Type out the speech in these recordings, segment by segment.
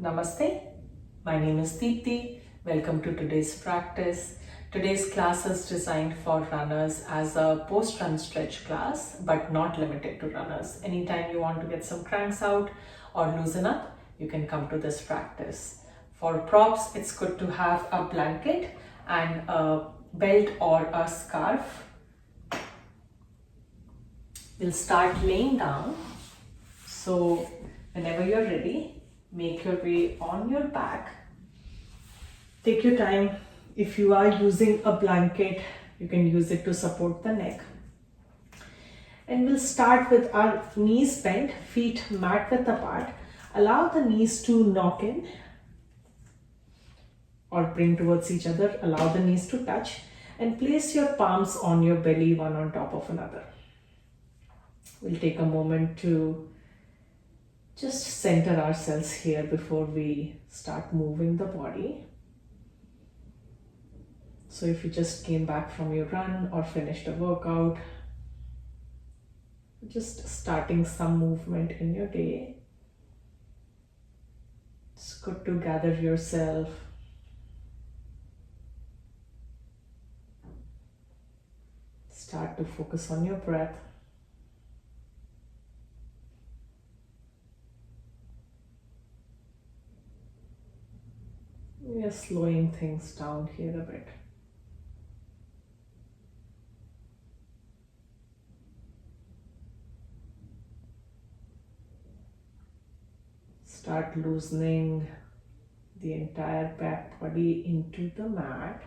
Namaste, my name is Deepti. Welcome to today's practice. Today's class is designed for runners as a post-run stretch class, but not limited to runners. Anytime you want to get some cranks out or loosen up, you can come to this practice. For props, it's good to have a blanket and a belt or a scarf. We'll start laying down. So whenever you're ready, make your way on your back. Take your time. If you are using a blanket, you can use it to support the neck. And we'll start with our knees bent, feet mat width apart. Allow the knees to knock in or bring towards each other. Allow the knees to touch and place your palms on your belly, one on top of another. We'll take a moment to just center ourselves here before we start moving the body. So if you just came back from your run or finished a workout, just starting some movement in your day, it's good to gather yourself. Start to focus on your breath. We are slowing things down here a bit. Start loosening the entire back body into the mat.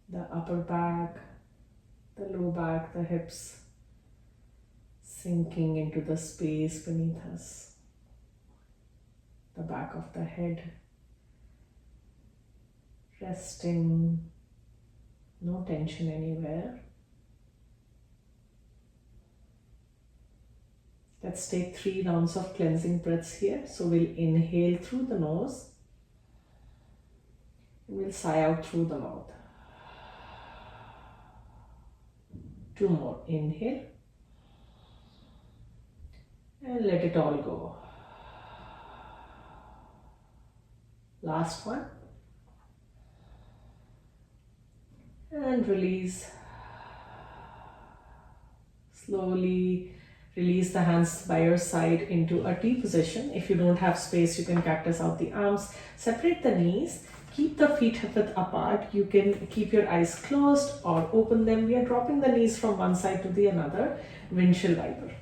The upper back, the low back, the hips sinking into the space beneath us. The back of the head resting, no tension anywhere. Let's take 3 rounds of cleansing breaths here. So we'll inhale through the nose and we'll sigh out through the mouth. 2 more. Inhale and let it all go. Last one. And release. Slowly release the hands by your side into a T position. If you don't have space, you can cactus out the arms. Separate the knees. Keep the feet hip width apart. You can keep your eyes closed or open them. We are dropping the knees from one side to the another. Windshield wiper.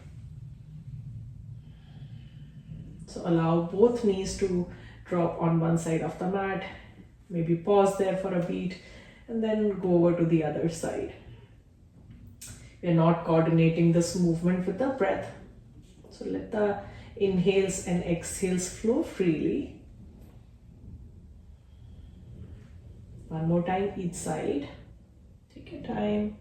So allow both knees to drop on one side of the mat. Maybe pause there for a beat and then go over to the other side. We're not coordinating this movement with the breath. So let the inhales and exhales flow freely. One more time each side. Take your time.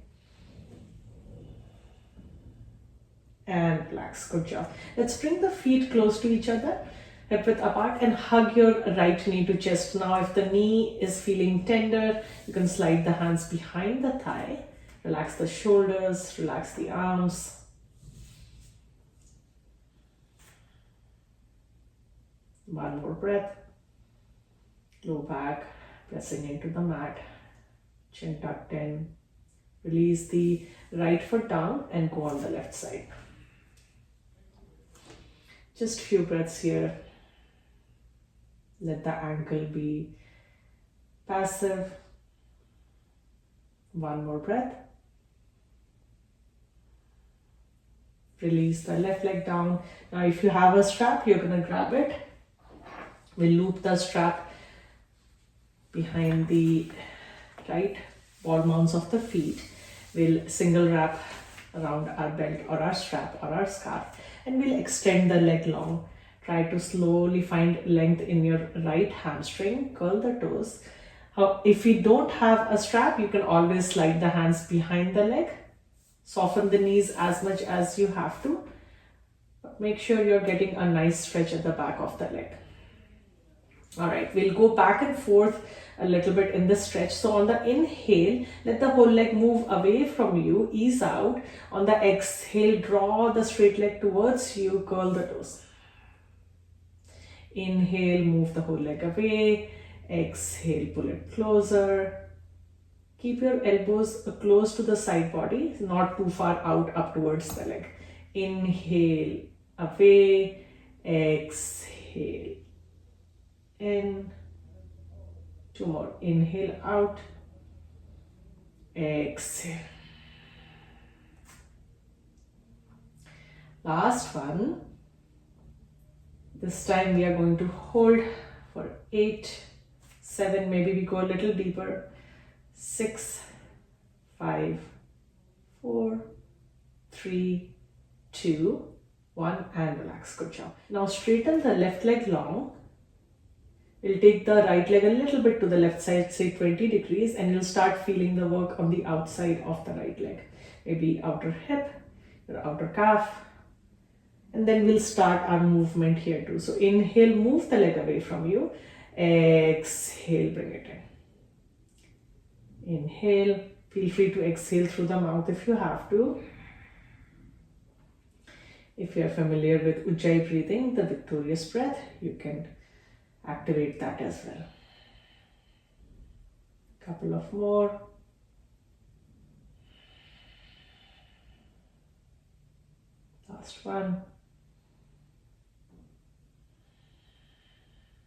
And relax. Good job. Let's bring the feet close to each other, hip width apart, and hug your right knee to chest. Now if the knee is feeling tender, you can slide the hands behind the thigh. Relax the shoulders, relax the arms. One more breath. Low back, pressing into the mat. Chin tucked in. Release the right foot down and go on the left side. Just few breaths here. Let the ankle be passive. One more breath. Release the left leg down. Now if you have a strap, you're going to grab it. We'll loop the strap behind the right ball mounts of the feet. We'll single wrap around our belt or our strap or our scarf, and we'll extend the leg long. Try to slowly find length in your right hamstring. Curl the toes. If you don't have a strap, you can always slide the hands behind the leg. Soften the knees as much as you have to. But make sure you're getting a nice stretch at the back of the leg. All right, we'll go back and forth a little bit in this stretch. So on the inhale, let the whole leg move away from you, ease out. On the exhale, draw the straight leg towards you, curl the toes. Inhale, move the whole leg away. Exhale, pull it closer. Keep your elbows close to the side body, not too far out up towards the leg. Inhale, away. Exhale, in. 2 more. Inhale, out. Exhale. Last one. This time we are going to hold for 8, 7, maybe we go a little deeper. 6, 5, 4, 3, 2, 1, and relax. Good job. Now straighten the left leg long. We'll take the right leg a little bit to the left side, say 20 degrees, and you'll start feeling the work on the outside of the right leg. Maybe outer hip, your outer calf. And then we'll start our movement here too. So inhale, move the leg away from you. Exhale, bring it in. Inhale, feel free to exhale through the mouth if you have to. If you are familiar with Ujjayi breathing, the victorious breath, you can activate that as well. Couple of more. Last one.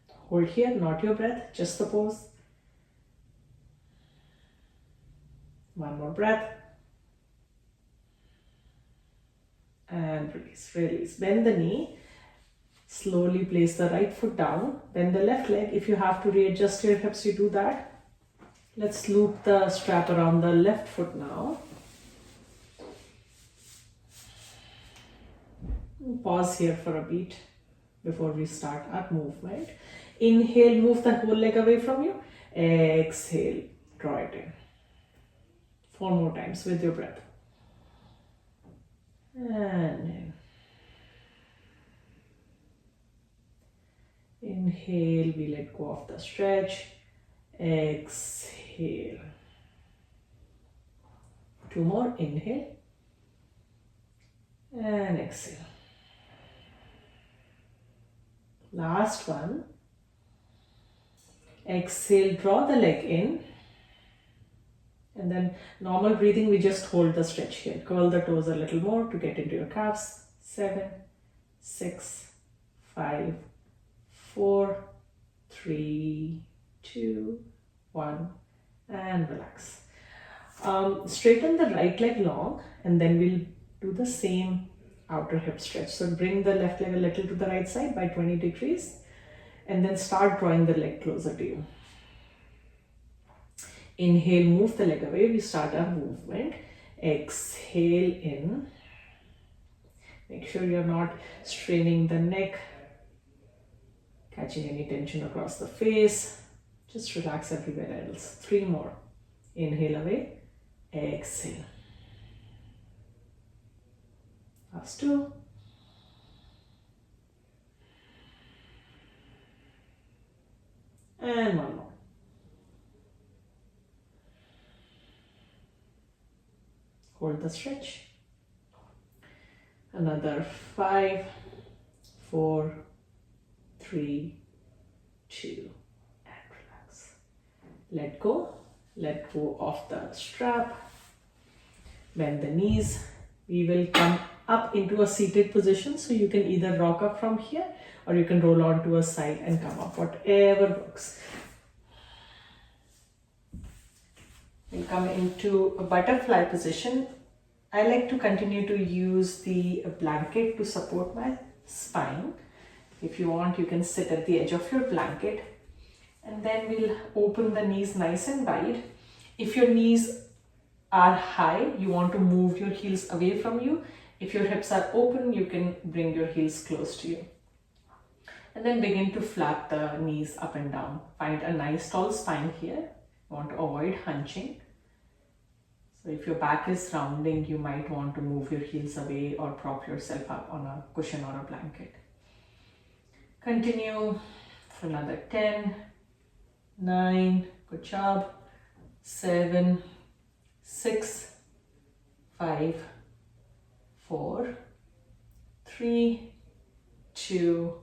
Hold here, not your breath, just the pose. One more breath. And release, release. Bend the knee. Slowly place the right foot down. Bend the left leg. If you have to readjust your hips, you do that. Let's loop the strap around the left foot now. Pause here for a beat before we start our movement. Inhale, move the whole leg away from you. Exhale, draw it in. 4 more times with your breath. And in. Inhale, we let go of the stretch. Exhale. 2 more. Inhale. And exhale. Last one. Exhale, draw the leg in. And then normal breathing, we just hold the stretch here. Curl the toes a little more to get into your calves. 7, 6, 5, 4, 3, 2, 1, and relax. Straighten the right leg long, and then we'll do the same outer hip stretch. So bring the left leg a little to the right side by 20 degrees, and then start drawing the leg closer to you. Inhale, move the leg away. We start our movement. Exhale in. Make sure you're not straining the neck, catching any tension across the face. Just relax everywhere else. 3 more. Inhale away. Exhale. Last 2. And 1 more. Hold the stretch. Another 5, 4, 3, 2, and relax. Let go of the strap. Bend the knees. We will come up into a seated position, so you can either rock up from here or you can roll onto a side and come up, whatever works. We'll come into a butterfly position. I like to continue to use the blanket to support my spine. If you want, you can sit at the edge of your blanket, and then we'll open the knees nice and wide. If your knees are high, you want to move your heels away from you. If your hips are open, you can bring your heels close to you. And then begin to flap the knees up and down. Find a nice tall spine here. You want to avoid hunching. So if your back is rounding, you might want to move your heels away or prop yourself up on a cushion or a blanket. Continue Another 10, 9, good job, 7, 6, 5, 4, 3, 2,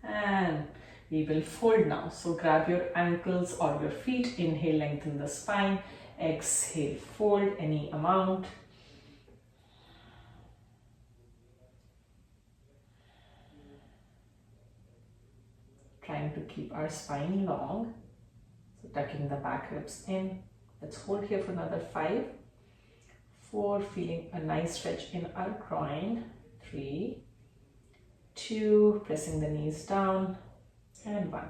and we will fold now. So grab your ankles or your feet, inhale, lengthen the spine, exhale, fold any amount. Trying to keep our spine long, so tucking the back ribs in. Let's hold here for another 5, 4, feeling a nice stretch in our groin, 3, 2, pressing the knees down, and 1.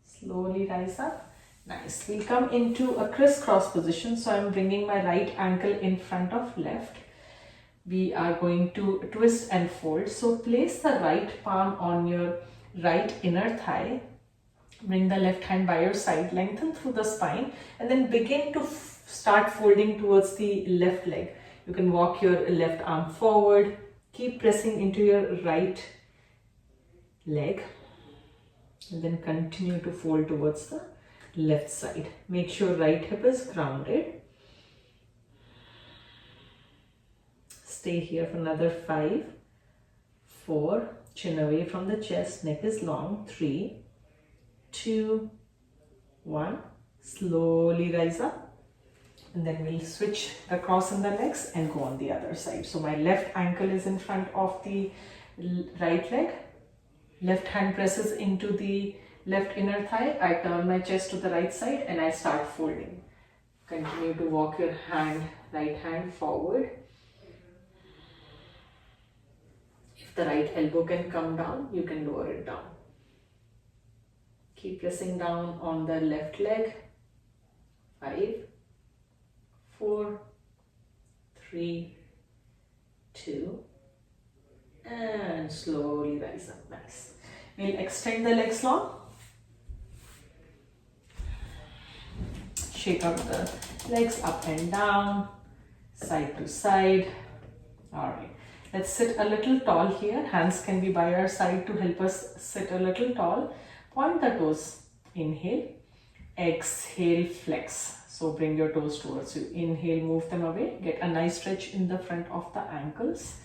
Slowly rise up. Nice. We'll come into a crisscross position. So I'm bringing my right ankle in front of left. We are going to twist and fold. So place the right palm on your right inner thigh. Bring the left hand by your side, lengthen through the spine, and then begin to start folding towards the left leg. You can walk your left arm forward. Keep pressing into your right leg, and then continue to fold towards the left side. Make sure right hip is grounded. Stay here for another 5, 4, chin away from the chest, neck is long, 3, 2, 1. Slowly rise up, and then we'll switch the cross in the legs and go on the other side. So my left ankle is in front of the right leg. Left hand presses into the left inner thigh. I turn my chest to the right side and I start folding. Continue to walk your right hand forward. If the right elbow can come down, you can lower it down. Keep pressing down on the left leg. 5, 4, 3, 2, and slowly rise up. Nice. We'll extend the legs long. Shake out the legs up and down, side to side. Alright. Let's sit a little tall here. Hands can be by our side to help us sit a little tall. Point the toes. Inhale. Exhale, flex. So bring your toes towards you. Inhale, move them away. Get a nice stretch in the front of the ankles.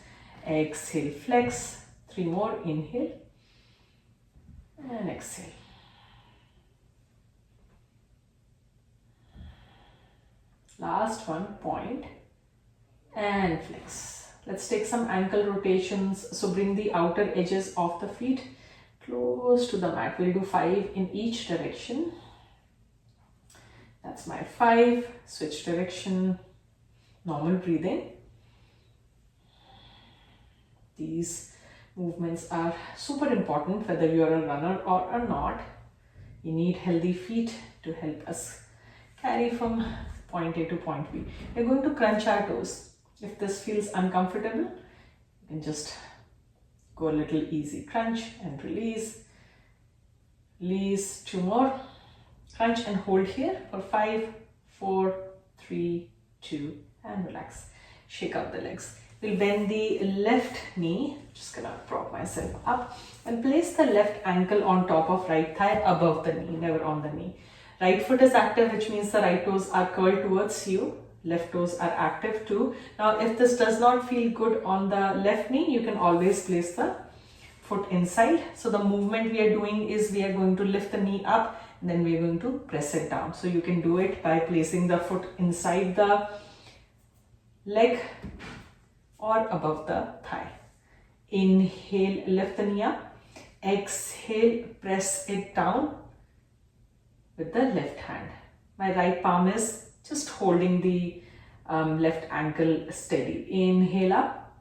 Exhale, flex. 3 more. Inhale and exhale. Last one, point and flex. Let's take some ankle rotations. So bring the outer edges of the feet close to the mat. We'll do 5 in each direction. That's my 5. Switch direction. Normal breathing. These movements are super important whether you are a runner or not. You need healthy feet to help us carry from point A to point B. We're going to crunch our toes. If this feels uncomfortable, you can just go a little easy. Crunch and release. Release. 2 more. Crunch and hold here for 5, 4, 3, 2, and relax. Shake out the legs. We'll bend the left knee. Just gonna prop myself up and place the left ankle on top of right thigh above the knee, never on the knee. Right foot is active, which means the right toes are curled towards you. Left toes are active too. Now, if this does not feel good on the left knee, you can always place the foot inside. So the movement we are doing is we are going to lift the knee up and then we are going to press it down. So you can do it by placing the foot inside the leg or above the thigh. Inhale, lift the knee up. Exhale, press it down with the left hand. My right palm is just holding the left ankle steady. Inhale up,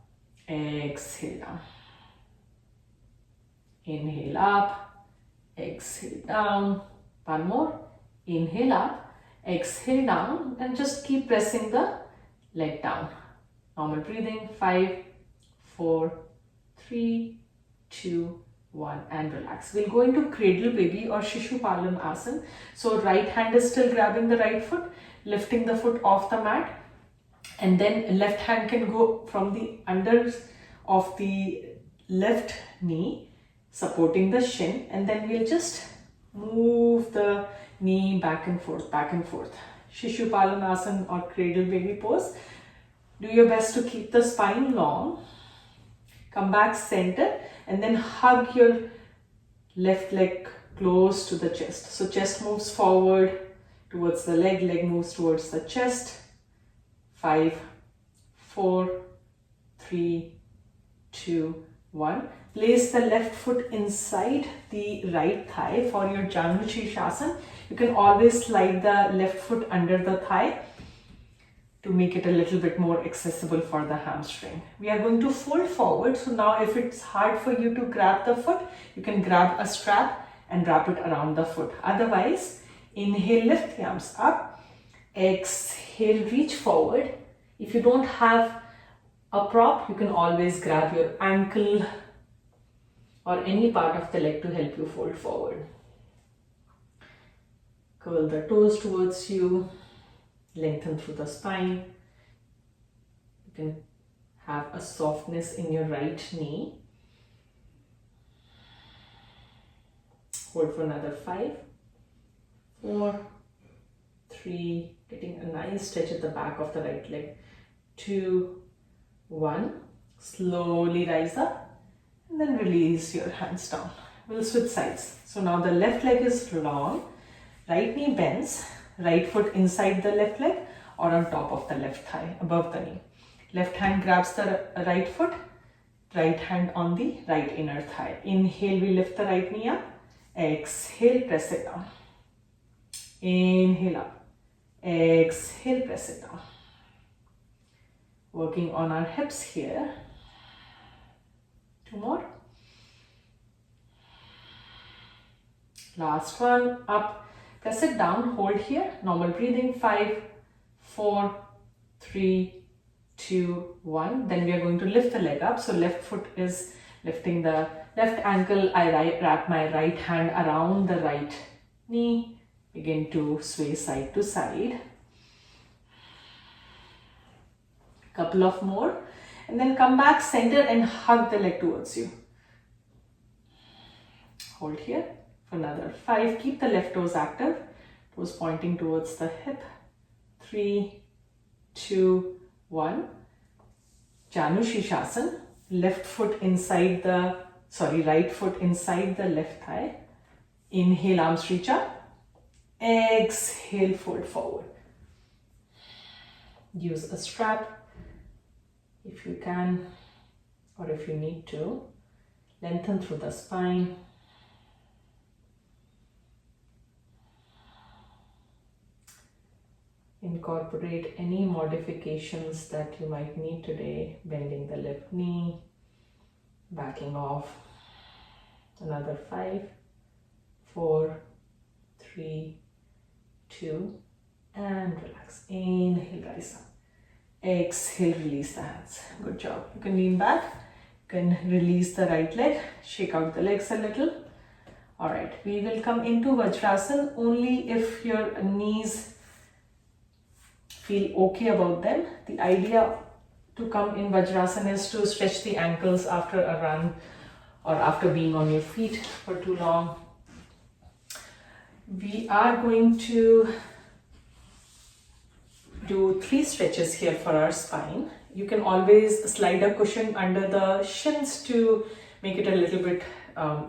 exhale down. Inhale up, exhale down. One more. Inhale up, exhale down, and just keep pressing the leg down. Normal breathing. 5, 4, 3, 2, 1, and relax. We'll go into cradle baby or Shishupalan asana. So right hand is still grabbing the right foot, lifting the foot off the mat, and then left hand can go from the under of the left knee, supporting the shin, and then we'll just Move the knee back and forth, back and forth. Shishupalanasana or cradle baby pose. Do your best to keep the spine long. Come back center and then hug your left leg close to the chest. So chest moves forward towards the leg, leg moves towards the chest. 5, 4, 3, 2, 1. Place the left foot inside the right thigh for your Vajrasana. You can always slide the left foot under the thigh to make it a little bit more accessible for the hamstring. We are going to fold forward. So now if it's hard for you to grab the foot, you can grab a strap and wrap it around the foot. Otherwise, inhale, lift the arms up. Exhale, reach forward. If you don't have a prop, you can always grab your ankle or any part of the leg to help you fold forward. Curl the toes towards you. Lengthen through the spine. You can have a softness in your right knee. Hold for another 5, 4, 3, getting a nice stretch at the back of the right leg. 2, 1. Slowly rise up and then release your hands down. We'll switch sides. So now the left leg is long, right knee bends. Right foot inside the left leg or on top of the left thigh, above the knee. Left hand grabs the right foot, right hand on the right inner thigh. Inhale, we lift the right knee up. Exhale, press it down. Inhale up. Exhale, press it down. Working on our hips here. 2 more. Last one, up. Press it down, hold here, normal breathing, 5, 4, 3, 2, 1. Then we are going to lift the leg up. So left foot is lifting the left ankle. I wrap my right hand around the right knee. Begin to sway side to side. Couple of more. And then come back center and hug the leg towards you. Hold here. Another 5. Keep the left toes active. Toes pointing towards the hip. 3, 2, 1. Vajrasana. Left foot inside the, right foot inside the left thigh. Inhale, arms reach up. Exhale, fold forward. Use a strap if you can or if you need to. Lengthen through the spine. Incorporate any modifications that you might need today. Bending the left knee, backing off. Another 5, 4, 3, 2, and relax. Inhale, rise up. Exhale, release the hands. Good job. You can lean back. You can release the right leg. Shake out the legs a little. Alright, we will come into Vajrasana only if your knees feel okay about them. The idea to come in Vajrasana is to stretch the ankles after a run or after being on your feet for too long. We are going to do 3 stretches here for our spine. You can always slide a cushion under the shins to make it a little bit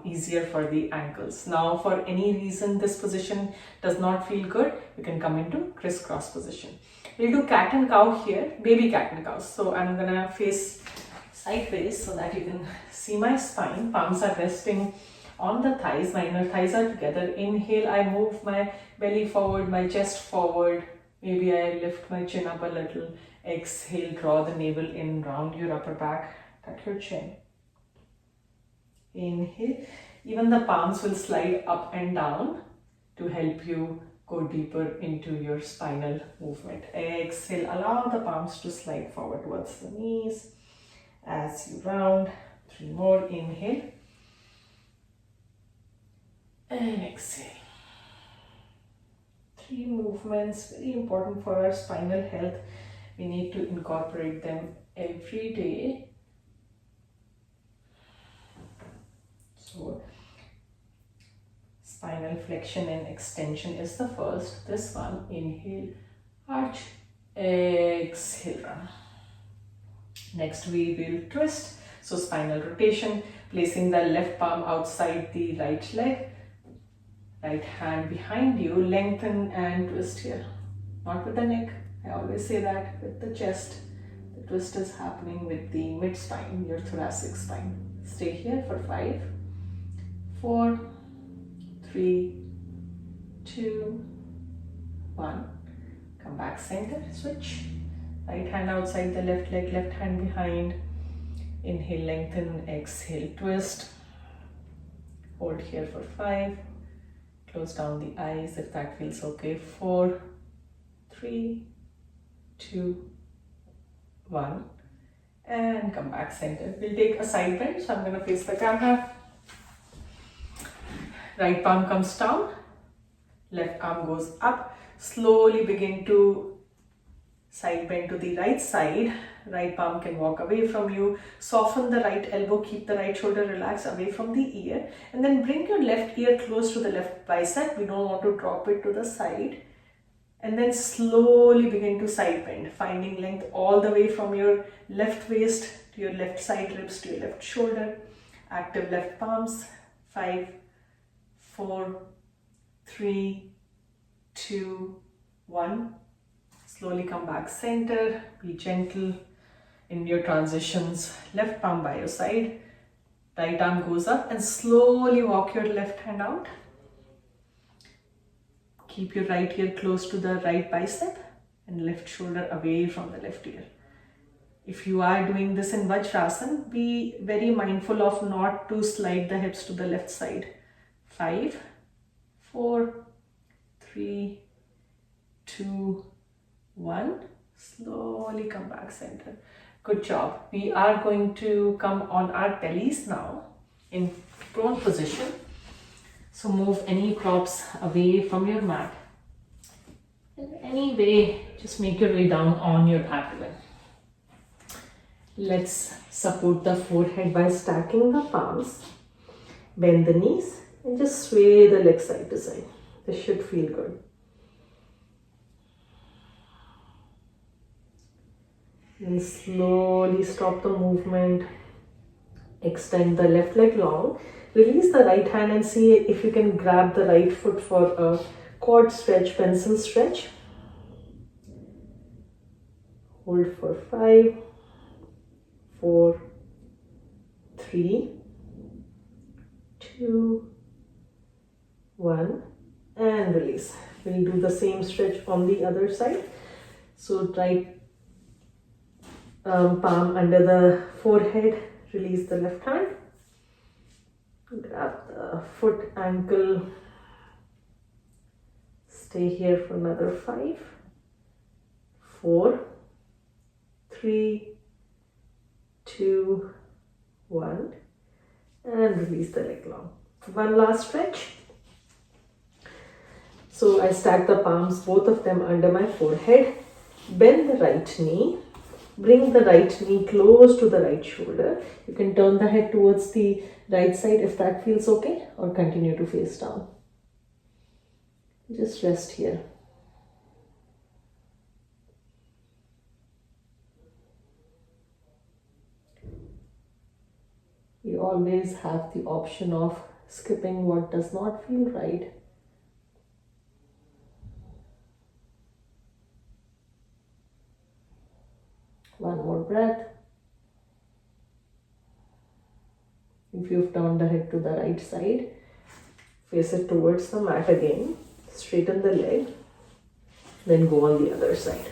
easier for the ankles. Now, for any reason this position does not feel good, you can come into crisscross position. We'll do cat and cow here, baby cat and cow. So I'm gonna face sideways so that you can see my spine. Palms are resting on the thighs, my inner thighs are together. Inhale, I move my belly forward, my chest forward. Maybe I lift my chin up a little. Exhale, draw the navel in, round your upper back, tuck your chin. Inhale, even the palms will slide up and down to help you go deeper into your spinal movement. Exhale, allow the palms to slide forward towards the knees as you round. 3 more, inhale and exhale. 3 movements, very important for our spinal health. We need to incorporate them every day. So spine Spinal flexion and extension is the first. This one, inhale, arch, exhale, run. Next we will twist. So spinal rotation, placing the left palm outside the right leg, right hand behind you, lengthen and twist here. Not with the neck, I always say that, with the chest. The twist is happening with the mid spine, your thoracic spine. Stay here for 5, 4, 3, 2, 1. Come back center, switch. Right hand outside the left leg, left hand behind. Inhale, lengthen, exhale, twist. Hold here for 5. Close down the eyes if that feels okay. 4, 3, 2, 1. And come back center. We'll take a side bend. So I'm going to face the camera. Right palm comes down. Left arm goes up. Slowly begin to side bend to the right side. Right palm can walk away from you. Soften the right elbow. Keep the right shoulder relaxed away from the ear. And then bring your left ear close to the left bicep. We don't want to drop it to the side. And then slowly begin to side bend, finding length all the way from your left waist to your left side ribs to your left shoulder. Active left palms. 5, 4, 3, 2, 1. Slowly come back center. Be gentle in your transitions. Left palm by your side. Right arm goes up and slowly walk your left hand out. Keep your right ear close to the right bicep and left shoulder away from the left ear. If you are doing this in Vajrasana, be very mindful of not to slide the hips to the left side. 5, 4, 3, 2, 1. Slowly come back center. Good job. We are going to come on our bellies now in prone position. So move any props away from your mat. In any way, just make your way down on your abdomen. Let's support the forehead by stacking the palms. Bend the knees and just sway the legs side to side. This should feel good. And slowly stop the movement. Extend the left leg long. Release the right hand and see if you can grab the right foot for a quad stretch, pencil stretch. Hold for 5, 4, 3, 2, 1, and release. We'll do the same stretch on the other side. So right palm under the forehead, release the left hand. Grab the foot, ankle. Stay here for another 5, 4, 3, 2, 1, and release the leg long. One last stretch. So I stack the palms, both of them under my forehead. Bend the right knee. Bring the right knee close to the right shoulder. You can turn the head towards the right side if that feels okay, or continue to face down. Just rest here. You always have the option of skipping what does not feel right. One more breath. If you've turned the head to the right side, face it towards the mat again. Straighten the leg. Then go on the other side.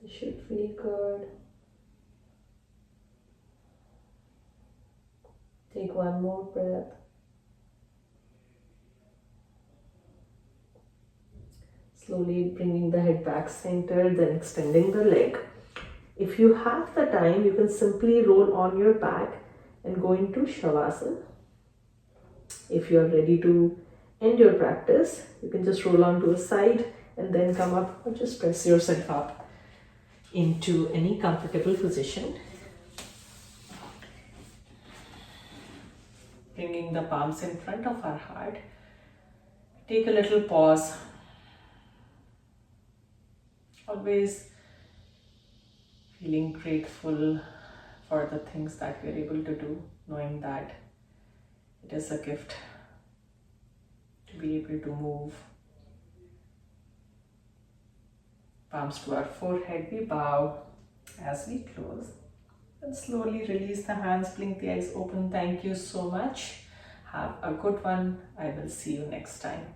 This should feel good. Take one more breath. Slowly bringing the head back center, then extending the leg. If you have the time, you can simply roll on your back and go into Shavasana. If you are ready to end your practice, you can just roll on to a side and then come up or just press yourself up. into any comfortable position. Bringing the palms in front of our heart. Take a little pause. Always feeling grateful for the things that we're able to do, knowing that it is a gift to be able to move. Palms to our forehead, we bow as we close. And slowly release the hands, blink the eyes open. Thank you so much. Have a good one. I will see you next time.